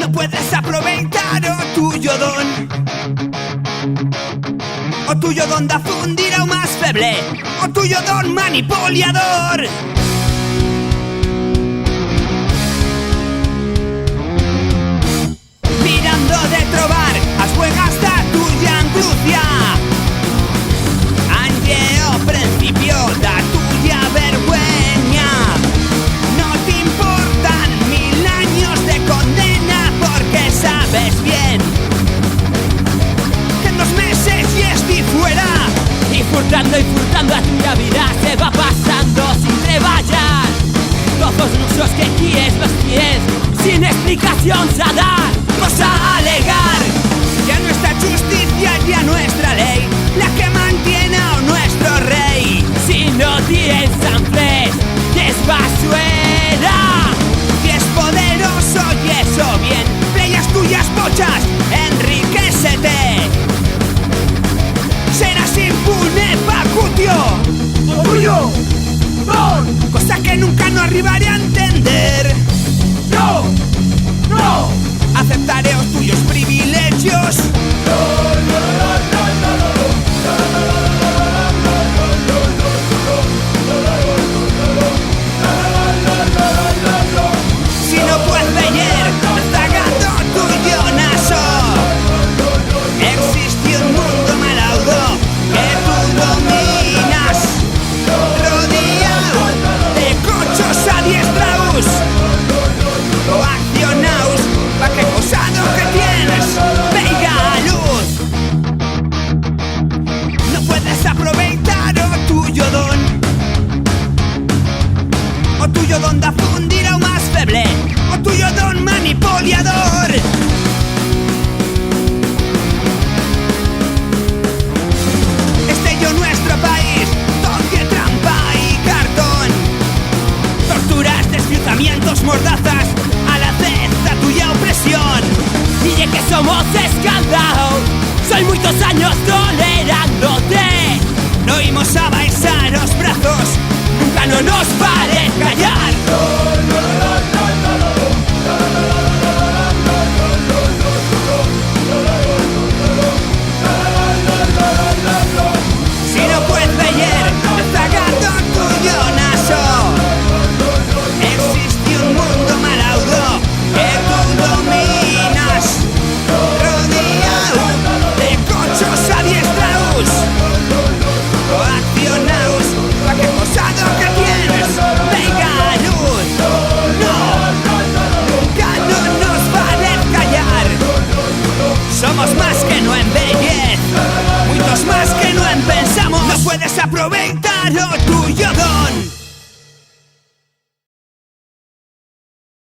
No puedes aproveitar o tuyo don de fundir ao máis feble, o tuyo don manipulador. Mirando de trobar as huegas da tuya angustia, ante o principio da tuya vergüenza. No te importan 1000 años de condena, porque sabes bien que en 2 meses ya estoy fuera. Y furtando a tuya vida se va pasando sin treballar. Todos los usos que quieres los tienes sin explicación a dar. Vamos a alegar que a nuestra justicia y a nuestra ley, la que mantiene a nuestro rey. Si no tienes hambre, es basuera. Si es poderoso y eso bien, playas tuyas pochas, enriquecete. Serás impune, Pacutio. Orgullo, don. Cosa que nunca no arribaré a entender. No, no. Aceptaré os tuyos privilegios. Si no puedes ver, destacando tu guionazo. Existe un mundo malaudo que tú dominas, rodeado de cochos adiestrados, coaccionados pa' que cosado que tienes venga a luz. No puedes aproveitar o tuyo don da fundir ao máis feble, o tuyo don manipulador. Nuestro país, toque, trampa y cartón. Torturas, desfilamientos, mordazas, a la vez da tuya opresión. Dile que somos escaldados, soy muchos años tolerándote. No íbamos a baixar los brazos, nunca no nos pare callar. Somos más que no en bellez, muchos más que no en pensamos. No puedes aproveitar o tú